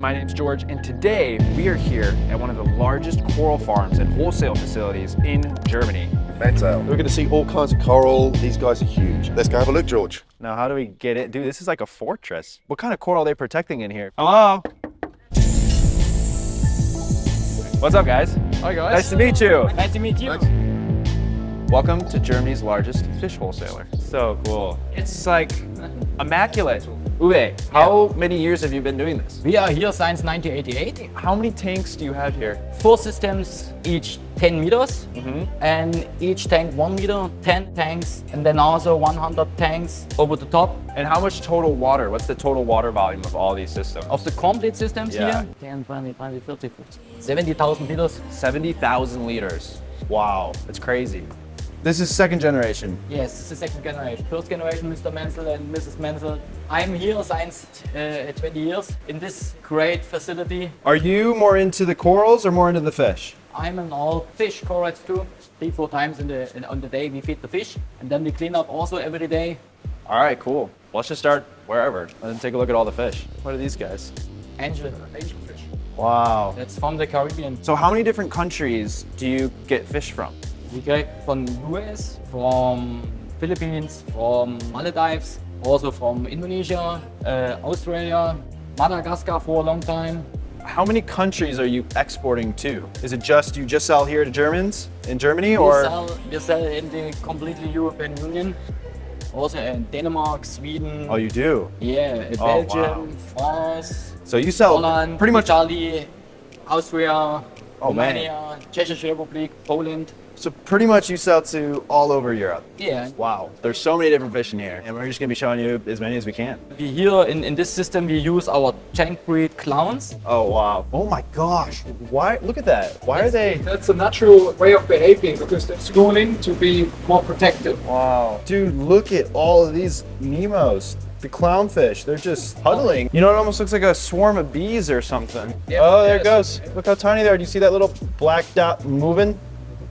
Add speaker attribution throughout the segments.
Speaker 1: My name's George, and today we are here at one of the largest coral farms and wholesale facilities in Germany.
Speaker 2: We're going to see all kinds of coral. These guys are huge. Let's go have a look, George.
Speaker 1: Now, how do we get it? Dude, this is like a fortress. What kind of coral are they protecting in here? Hello? What's up, guys?
Speaker 3: Hi, guys.
Speaker 1: Nice to meet you.
Speaker 3: Nice to meet you.
Speaker 2: Thanks.
Speaker 1: Welcome to Germany's largest fish wholesaler. So cool. It's like immaculate. Uwe, how many years have you been doing this?
Speaker 3: We are here since 1988.
Speaker 1: How many tanks do you have here?
Speaker 3: 4 systems, each 10 meters, and each tank 1 meter, 10 tanks, and then also 100 tanks over the top.
Speaker 1: And how much total water? What's the total water volume of all these systems?
Speaker 3: Of the complete systems
Speaker 1: Yeah.
Speaker 3: here, 10, 20, 30, 40, 70,000 liters.
Speaker 1: 70,000 liters. Wow, that's crazy. This is second generation.
Speaker 3: Yes, it's the second generation. First generation, Mr. Menzel and Mrs. Menzel. I'm here since 20 years in this great facility.
Speaker 1: Are you more into the corals or more into the fish?
Speaker 3: I'm an all fish corals too. 3-4 times on the day we feed the fish, and then we clean up also every day.
Speaker 1: All right, cool. Let's just start wherever and then take a look at all the fish. What are these guys?
Speaker 3: Angel fish.
Speaker 1: Wow.
Speaker 3: That's from the Caribbean.
Speaker 1: So how many different countries do you get fish from?
Speaker 3: We get from US, from Philippines, from Maldives, also from Indonesia, Australia, Madagascar for a long time.
Speaker 1: How many countries are you exporting to? Is it just you just sell here to Germans in Germany, or?
Speaker 3: We sell in the completely European Union, also in Denmark, Sweden.
Speaker 1: Oh, you do?
Speaker 3: Yeah,
Speaker 1: Oh,
Speaker 3: Belgium, France,
Speaker 1: So you sell
Speaker 3: Holland,
Speaker 1: pretty much.
Speaker 3: Italy, Austria,
Speaker 1: Oh, man.
Speaker 3: Romania, Czech Republic, Poland.
Speaker 1: So pretty much you sell to all over Europe.
Speaker 3: Yeah.
Speaker 1: Wow, there's so many different fish in here, and we're just gonna be showing you as many as we can.
Speaker 3: We here in this system we use our tank breed clowns.
Speaker 1: Oh wow! Oh my gosh! Why? Look at that! Why are they?
Speaker 4: That's a natural way of behaving because they're schooling to be more protected.
Speaker 1: Wow, dude! Look at all of these Nemos. The clownfish, they're just huddling. You know, it almost looks like a swarm of bees or something.
Speaker 4: Yeah,
Speaker 1: Oh, there it
Speaker 4: yes.
Speaker 1: goes. Look how tiny they are. Do you see that little black dot moving?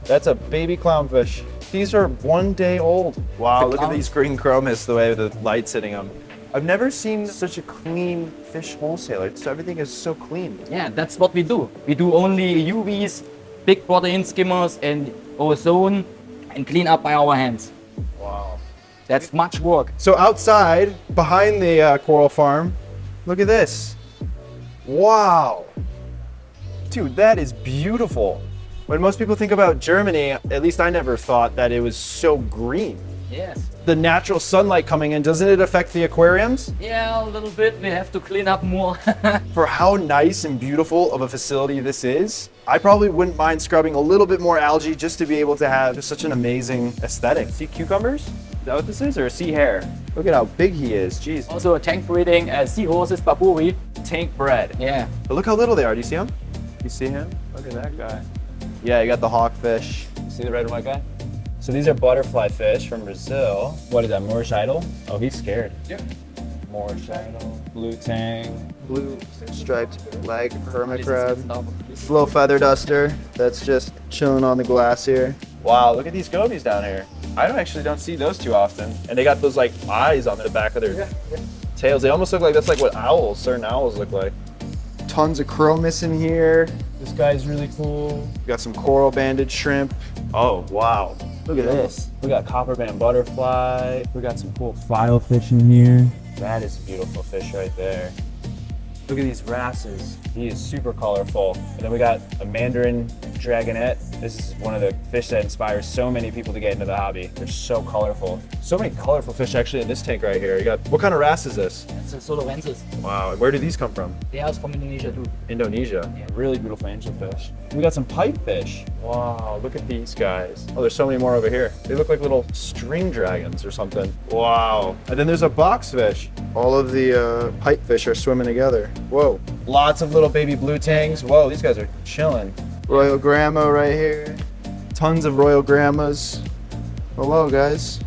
Speaker 1: That's a baby clownfish. These are 1 day old. Wow, look at
Speaker 3: clowns.
Speaker 1: these green chromis, the way the light's hitting them. I've never seen such a clean fish wholesaler. So everything is so clean.
Speaker 3: Yeah, that's what we do. We do only UVs, big protein skimmers, and ozone, and clean up by our hands.
Speaker 1: Wow.
Speaker 3: That's much work.
Speaker 1: So outside, behind the coral farm, look at this. Wow. Dude, that is beautiful. When most people think about Germany, at least I never thought that it was so green.
Speaker 3: Yes.
Speaker 1: The natural sunlight coming in, doesn't it affect the aquariums?
Speaker 3: Yeah, a little bit. We have to clean up more.
Speaker 1: For how nice and beautiful of a facility this is, I probably wouldn't mind scrubbing a little bit more algae just to be able to have just such an amazing aesthetic. Sea cucumbers? Is that what this is? Or a sea hare? Look at how big he is, jeez.
Speaker 3: Also tank breeding, seahorses, baburi.
Speaker 1: Tank bred.
Speaker 3: Yeah.
Speaker 1: But look how little they are. Do you see him? You see him? Look at that guy. Yeah, you got the hawkfish. You see the red and white guy? So these are butterfly fish from Brazil. What is that, Moorish idol? Oh, he's scared.
Speaker 4: Yep.
Speaker 1: Moorish idol, blue tang,
Speaker 5: Blue striped leg hermit crab.
Speaker 3: Stuff.
Speaker 5: This little feather duster that's just chilling on the glass here.
Speaker 1: Wow, look at these gobies down here. I don't see those too often. And they got those like eyes on the back of their tails. They almost look like, that's like what owls, certain owls look like.
Speaker 5: Tons of chromis in here.
Speaker 1: This guy's really cool.
Speaker 5: We got some coral banded shrimp.
Speaker 1: Oh, wow. Look at this. We got copper band butterfly. We got some cool filefish in here. That is a beautiful fish right there. Look at these wrasses. He is super colorful. And then we got a mandarin dragonette. This is one of the fish that inspires so many people to get into the hobby. They're so colorful. So many colorful fish actually in this tank right here. You got, what kind of wrasse is this?
Speaker 3: That's a Solovensis.
Speaker 1: Wow, where do these come from?
Speaker 3: They are from Indonesia too.
Speaker 1: Indonesia. Really beautiful angelfish. We got some pipefish. Wow, look at these guys. Oh, there's so many more over here. They look like little string dragons or something. Wow. And then there's a boxfish.
Speaker 5: All of the pipefish are swimming together. Whoa.
Speaker 1: Lots of little baby blue tangs. Whoa, these guys are chilling.
Speaker 5: Royal Grandma right here. Tons of Royal Grandmas. Hello, guys.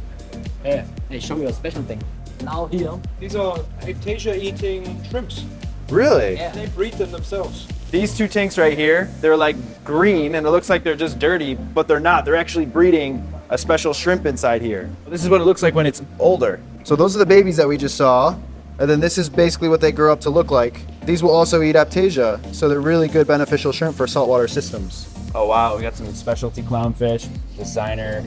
Speaker 3: Yeah. They show you a special thing. Now here.
Speaker 4: These are Acacia-eating shrimps.
Speaker 1: Really?
Speaker 3: Yeah.
Speaker 4: They breed them themselves.
Speaker 1: These two tanks right here, they're like green and it looks like they're just dirty, but they're not. They're actually breeding a special shrimp inside here. This is what it looks like when it's older.
Speaker 5: So those are the babies that we just saw. And then this is basically what they grow up to look like. These will also eat Aptasia, so they're really good beneficial shrimp for saltwater systems.
Speaker 1: Oh wow, we got some specialty clownfish, designer.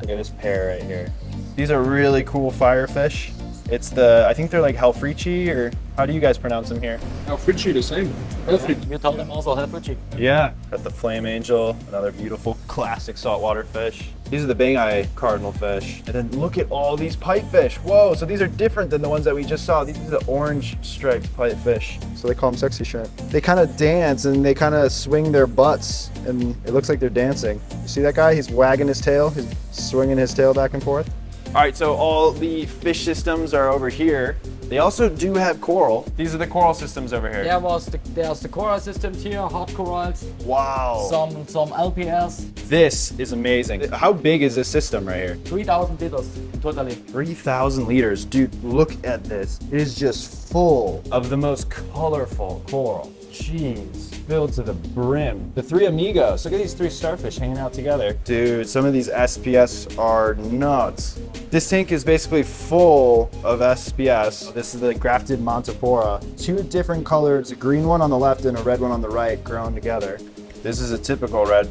Speaker 1: Look at this pair right here.
Speaker 5: These are really cool firefish. It's the, I think they're like Helfrichi, or how do you guys pronounce them here?
Speaker 4: Alfrici the same. Perfect.
Speaker 3: You told them also Helfrichi.
Speaker 1: Yeah. Got the flame angel, another beautiful classic saltwater fish. These are the Bangkok cardinal fish.
Speaker 5: And then look at all these pipefish. Whoa, so these are different than the ones that we just saw. These are the orange striped pipefish. So they call them sexy shrimp. They kind of dance and they kind of swing their butts and it looks like they're dancing. You see that guy? He's wagging his tail. He's swinging his tail back and forth.
Speaker 1: All right, so all the fish systems are over here. They also do have coral. These are the coral systems over here.
Speaker 3: There's the coral systems here, hard corals,
Speaker 1: Wow.
Speaker 3: some LPS,
Speaker 1: This is amazing. How big is this system right here?
Speaker 3: 3,000 liters totally.
Speaker 1: 3,000 liters. Dude, look at this.
Speaker 5: It is just full.
Speaker 1: Of the most colorful coral. Jeez, filled to the brim. The three amigos. Look at these three starfish hanging out together.
Speaker 5: Dude, some of these SPS are nuts. This tank is basically full of SPS. This is the grafted Montipora. Two different colors, a green one on the left and a red one on the right, grown together.
Speaker 1: This is a typical red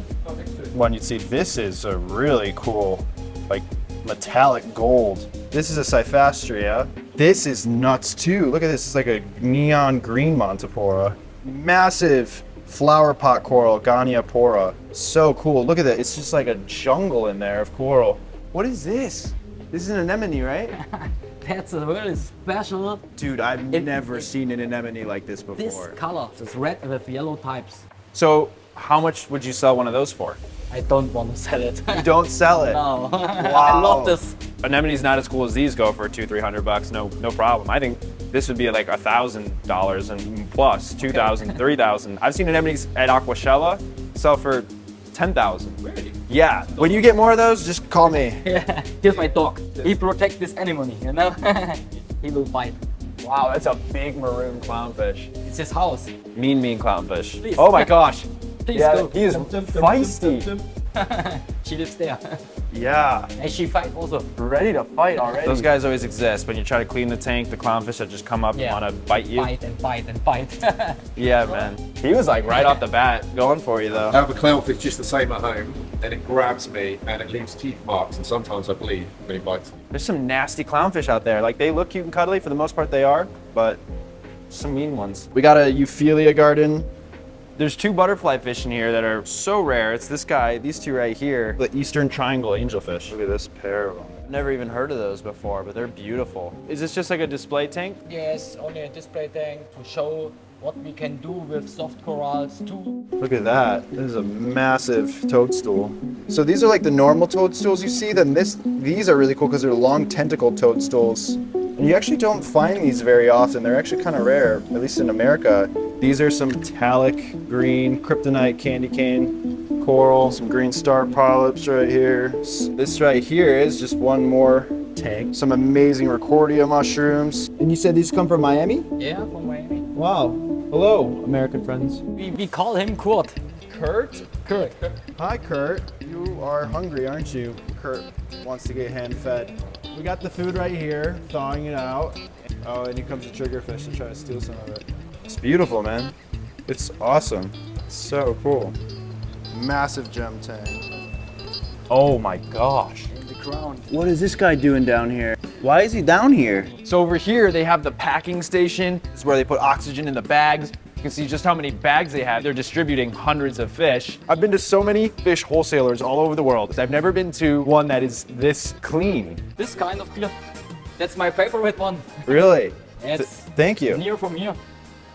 Speaker 1: one you'd see. This is a really cool, like, metallic gold.
Speaker 5: This is a Cyphastria. This is nuts too. Look at this, it's like a neon green Montipora. Massive flower pot coral, Goniapora. So cool. Look at that. It's just like a jungle in there of coral. What is this? This is an anemone, right?
Speaker 3: That's a really special.
Speaker 5: Dude, I've never seen an anemone like this before.
Speaker 3: This color, this red with yellow types.
Speaker 1: So how much would you sell one of those for?
Speaker 3: I don't want to sell it.
Speaker 5: You don't sell it.
Speaker 3: No. I love this.
Speaker 1: Anemone's not as cool as these go for $200-300. No problem. I think this would be like $1,000 and plus, 2,000, 3,000. I've seen anemones at Aquashella sell for 10,000.
Speaker 3: Really?
Speaker 1: Yeah.
Speaker 5: When you get more of those, just call me.
Speaker 3: Yeah. Here's my dog. He protects this anemone, you know? He will fight.
Speaker 1: Wow, that's a big maroon clownfish.
Speaker 3: It's his house.
Speaker 1: Mean clownfish.
Speaker 3: Please.
Speaker 1: Oh my gosh.
Speaker 3: Please
Speaker 1: Yeah,
Speaker 3: go.
Speaker 1: he is feisty.
Speaker 3: She lives there.
Speaker 5: Yeah.
Speaker 3: And she fight also.
Speaker 1: Ready to fight already. Those guys always exist. When you try to clean the tank, the clownfish that just come up and want to bite you.
Speaker 3: Bite and bite and bite.
Speaker 1: Yeah, man. He was like right off the bat going for you though.
Speaker 4: I have a clownfish just the same at home, and it grabs me and it leaves teeth marks, and sometimes I bleed when it bites me.
Speaker 1: There's some nasty clownfish out there. Like they look cute and cuddly, for the most part they are, but some mean ones.
Speaker 5: We got a Euphilia garden.
Speaker 1: There's two butterfly fish in here that are so rare. It's this guy, these two right here, the Eastern Triangle angelfish. Look at this pair of them. Never even heard of those before, but they're beautiful. Is this just like a display tank?
Speaker 3: Yes, only a display tank to show what we can do with soft corals too.
Speaker 5: Look at that. This is a massive toadstool. So these are like the normal toadstools you see. Then these are really cool because they're long tentacled toadstools. And you actually don't find these very often. They're actually kind of rare, at least in America. These are some metallic green kryptonite candy cane coral, some green star polyps right here. This right here is just one more tank. Some amazing Recordia mushrooms. And you said these come from Miami?
Speaker 3: Yeah, from Miami.
Speaker 5: Wow. Hello, American friends.
Speaker 3: We call him Kurt.
Speaker 5: Kurt?
Speaker 3: Kurt.
Speaker 5: Hi, Kurt. You are hungry, aren't you? Kurt wants to get hand-fed. We got the food right here, thawing it out. Oh, and here comes the triggerfish to try to steal some of it. It's beautiful, man. It's awesome. It's so cool. Massive gem tank.
Speaker 1: Oh my gosh.
Speaker 3: The ground.
Speaker 1: What is this guy doing down here? Why is he down here? So over here they have the packing station. This is where they put oxygen in the bags. You can see just how many bags they have. They're distributing hundreds of fish. I've been to so many fish wholesalers all over the world. I've never been to one that is this clean.
Speaker 3: This kind of clear. That's my favorite one.
Speaker 5: Really?
Speaker 3: It's
Speaker 5: Thank you.
Speaker 3: near from here.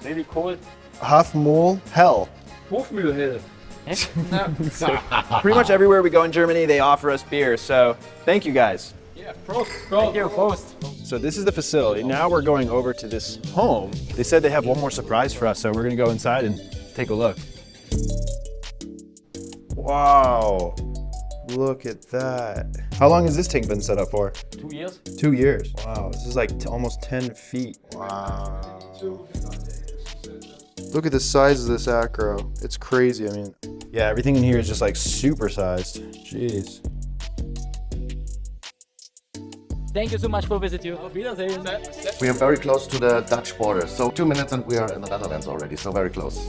Speaker 3: Maybe cold.
Speaker 5: Hofmühl Hell.
Speaker 4: Hofmühlhill.
Speaker 1: Pretty much everywhere we go in Germany, they offer us beer. So thank you guys.
Speaker 4: Yeah, Prost.
Speaker 3: Thank you, Post.
Speaker 1: So this is the facility. Now we're going over to this home. They said they have one more surprise for us, so we're gonna go inside and take a look.
Speaker 5: Wow. Look at that. How long has this tank been set up for?
Speaker 3: 2 years.
Speaker 5: 2 years. Wow, this is like almost 10 feet. Wow. Look at the size of this acro. It's crazy. I mean, yeah, everything in here is just like super sized. Jeez.
Speaker 3: Thank you so much for visiting. Auf Wiedersehen.
Speaker 2: We are very close to the Dutch border, so 2 minutes and we are in the Netherlands already, so very close.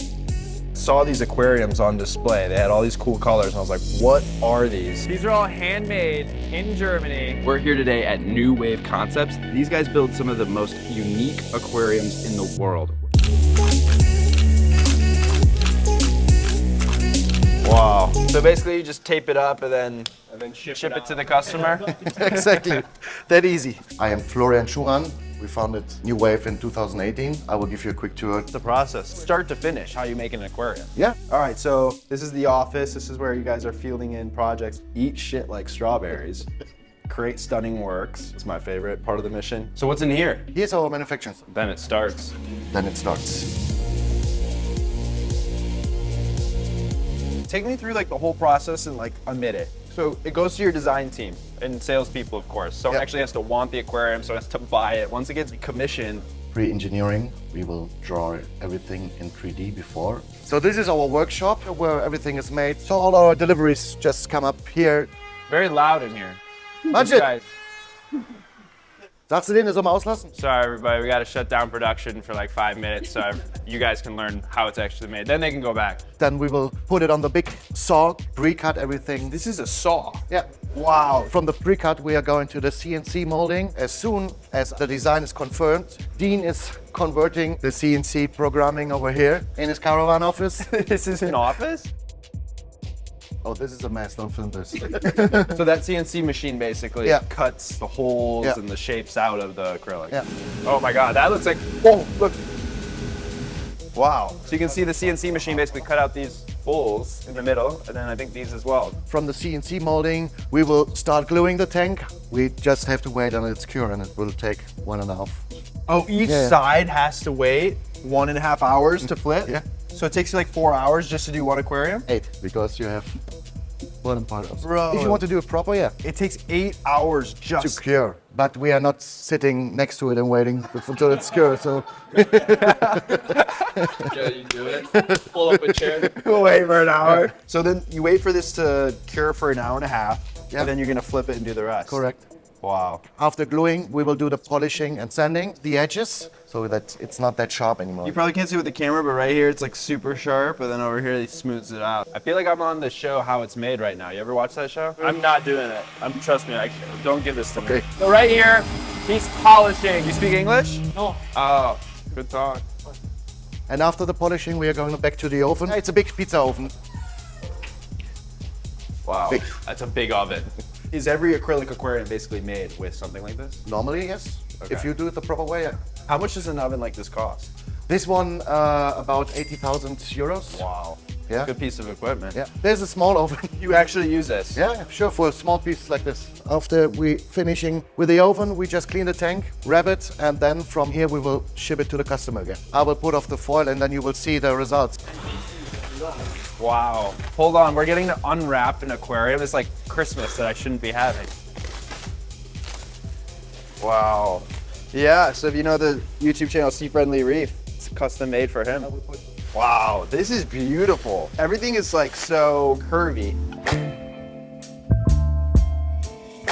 Speaker 5: Saw these aquariums on display. They had all these cool colors, and I was like, what are these?
Speaker 1: These are all handmade in Germany. We're here today at New Wave Concepts. These guys build some of the most unique aquariums in the world. Wow. So basically you just tape it up and then ship it to the customer?
Speaker 5: Exactly. That easy.
Speaker 2: I am Florian Schuran. We founded New Wave in 2018. I will give you a quick tour.
Speaker 5: The process, start to finish, how you make an aquarium.
Speaker 2: Yeah.
Speaker 5: All right, so this is the office. This is where you guys are fielding in projects. Eat shit like strawberries. Create stunning works. It's my favorite part of the mission. So what's in here?
Speaker 2: Here's our manufacturing.
Speaker 1: Then it starts.
Speaker 2: Then it starts.
Speaker 5: Take me through like the whole process in like a minute. So it goes to your design team and salespeople, of course. So it
Speaker 2: Yep.
Speaker 5: actually has to want the aquarium, so it has to buy it. Once it gets commissioned,
Speaker 2: Pre-engineering, we will draw everything in 3D before. So this is our workshop where everything is made. So all our deliveries just come up here.
Speaker 1: Very loud in here.
Speaker 2: Budget.
Speaker 1: Guys,
Speaker 2: Sagst du denen, das soll man auslassen?
Speaker 1: sorry everybody, we gotta shut down production for like 5 minutes so you guys can learn how it's actually made. Then they can go back.
Speaker 2: Then we will put it on the big saw, pre-cut everything.
Speaker 5: this is a saw.
Speaker 2: Yeah.
Speaker 5: Wow.
Speaker 2: From the pre-cut, we are going to the CNC molding. As soon as the design is confirmed, Dean is converting the CNC programming over here in his caravan office.
Speaker 5: This is an office?
Speaker 2: Oh, this is a mess, don't film this.
Speaker 5: So that CNC machine basically
Speaker 2: Yeah.
Speaker 5: cuts the holes
Speaker 2: Yeah.
Speaker 5: and the shapes out of the acrylic.
Speaker 2: Yeah.
Speaker 5: Oh my God, that looks like, oh, look. Wow. So you can see the CNC machine basically cut out these holes in the middle, and then I think these as well.
Speaker 2: From the CNC molding, we will start gluing the tank. We just have to wait until it's cured, and it will take 1.5.
Speaker 5: Oh, each
Speaker 2: Yeah.
Speaker 5: side has to wait 1.5 hours to flip?
Speaker 2: Yeah.
Speaker 5: So it takes you like 4 hours just to do one aquarium?
Speaker 2: 8, because you have one part of.
Speaker 5: Bro.
Speaker 2: If you want to do it proper, yeah,
Speaker 5: It takes 8 hours
Speaker 2: to
Speaker 5: just.
Speaker 2: cure. But we are not sitting next to it and waiting until it's cured. So
Speaker 3: Yeah, you do it. Pull up a chair.
Speaker 5: Wait for an hour. So then you wait for this to cure for an hour and a half,
Speaker 2: Yeah.
Speaker 5: and then you're gonna flip it and do the rest.
Speaker 2: correct.
Speaker 5: Wow.
Speaker 2: After gluing, we will do the polishing and sanding the edges so that it's not that sharp anymore.
Speaker 5: You probably can't see with the camera, but right here it's like super sharp, but then over here he smooths it out. I feel like I'm on the show How It's Made right now. You ever watch that show?
Speaker 1: I'm not doing it. Trust me, don't give this to me.
Speaker 2: Okay.
Speaker 1: So right here, he's polishing.
Speaker 5: You speak English?
Speaker 3: No.
Speaker 1: Oh, good talk.
Speaker 2: And after the polishing, we are going back to the oven. It's a big pizza oven.
Speaker 1: Wow,
Speaker 2: Big.
Speaker 1: that's a big oven.
Speaker 5: Is every acrylic aquarium basically made with something like this?
Speaker 2: Normally, yes.
Speaker 5: Okay.
Speaker 2: If you do it the proper way, yeah.
Speaker 5: How much does an oven like this cost?
Speaker 2: This one, about 80,000 euros.
Speaker 5: Wow.
Speaker 2: Yeah.
Speaker 5: Good piece of equipment.
Speaker 2: Yeah. There's a small oven.
Speaker 5: You actually use this?
Speaker 2: Yeah, sure, for a small piece like this. After we finishing with the oven, we just clean the tank, wrap it, and then from here we will ship it to the customer again. I will put off the foil and then you will see the results.
Speaker 1: Wow. Hold on, we're getting to unwrap an aquarium. It's like Christmas that I shouldn't be having.
Speaker 5: Wow. Yeah, so if you know the YouTube channel Sea Friendly Reef, it's custom made for him. Wow, this is beautiful. Everything is like so curvy.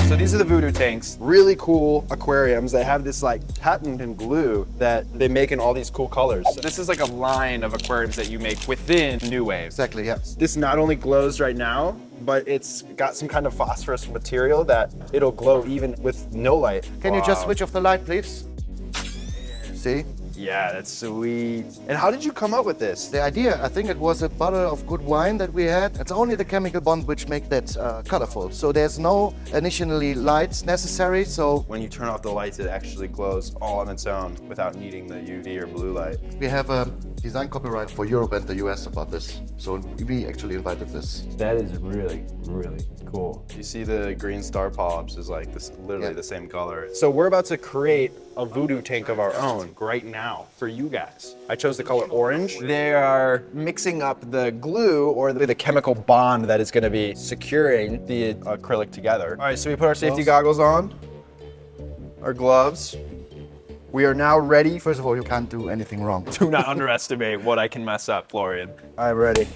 Speaker 5: So these are the Voodoo tanks. Really cool aquariums. They have this like patented glue that they make in all these cool colors.
Speaker 1: So this is like a line of aquariums that you make within New Wave.
Speaker 2: Exactly, yeah.
Speaker 5: This not only glows right now, but it's got some kind of phosphorus material that it'll glow even with no light.
Speaker 2: Can you just
Speaker 5: Wow.
Speaker 2: switch off the light, please? See?
Speaker 5: Yeah, that's sweet. And how did you come up with this?
Speaker 2: The idea, I think it was a bottle of good wine that we had. It's only the chemical bond which make that colorful. So there's no initially lights necessary. So
Speaker 5: When you turn off the lights, it actually glows all on its own without needing the UV or blue light.
Speaker 2: we have a design copyright for Europe and the US about this. So we actually invited this.
Speaker 1: That is really, really cool.
Speaker 5: You see the green star polyps is like this, literally
Speaker 2: Yeah.
Speaker 5: the same color. So we're about to create a Voodoo tank of our own right now for you guys. I chose the color orange. They are mixing up the glue or the chemical bond that is going to be securing the acrylic together. All right, so we put our safety goggles on, our gloves. We are now ready.
Speaker 2: First of all, you can't do anything wrong.
Speaker 1: Do not underestimate what I can mess up, Florian.
Speaker 5: I'm ready.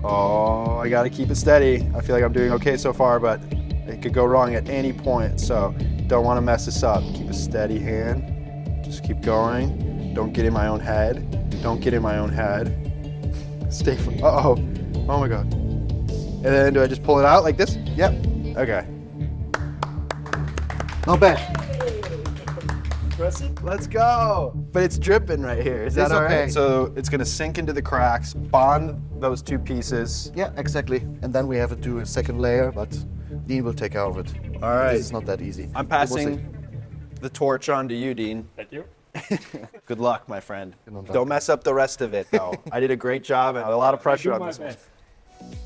Speaker 5: Oh, I gotta keep it steady. I feel like I'm doing okay so far, but it could go wrong at any point. So don't want to mess this up. Keep a steady hand. Just keep going. Don't get in my own head. Don't get in my own head. Stay. Uh-oh. Oh my God. And then do I just pull it out like this?
Speaker 2: Yep.
Speaker 5: Okay.
Speaker 2: Not bad.
Speaker 5: Let's go. But it's dripping right here. Is that
Speaker 2: It's
Speaker 5: all right?
Speaker 2: okay.
Speaker 5: So it's gonna sink into the cracks, bond those two pieces.
Speaker 2: Yeah, exactly. And then we have to do a second layer, but Dean will take care of it.
Speaker 5: All right.
Speaker 2: It's not that easy.
Speaker 5: I'm
Speaker 2: We'll
Speaker 5: passing the torch on to you, Dean.
Speaker 1: Thank you.
Speaker 5: Good luck, my friend.
Speaker 2: Vielen Dank.
Speaker 5: Don't mess up the rest of it, though. I did a great job and a lot of pressure on this one.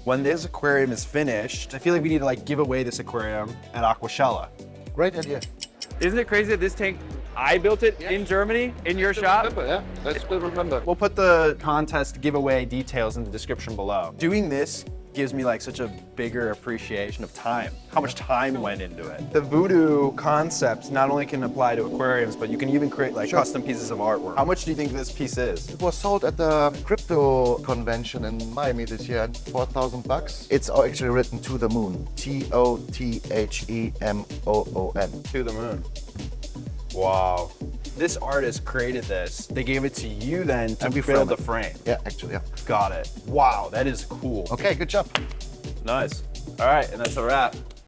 Speaker 5: When this aquarium is finished, I feel like we need to like give away this aquarium at Wholesaler.
Speaker 2: see. Great idea.
Speaker 1: Isn't it crazy that this tank, I built it in Germany, in your shop?
Speaker 4: Remember, yeah? Let's still remember.
Speaker 5: We'll put the contest giveaway details in the description below. Doing this gives me like such a bigger appreciation of time, how much time went into it. The Voodoo concept not only can apply to aquariums, but you can even create like custom pieces of artwork. How much do you think this piece is?
Speaker 2: It was sold at the crypto convention in Miami this year at $4,000. It's actually written to the moon. TOTHEMOON.
Speaker 5: To the moon. Wow. This artist created this. They gave it to you then to
Speaker 2: And we
Speaker 5: build
Speaker 2: frame
Speaker 5: the frame.
Speaker 2: Yeah, actually, yeah.
Speaker 5: Got it. Wow, that is cool.
Speaker 2: Okay, good job.
Speaker 5: Nice. All right, and that's a wrap.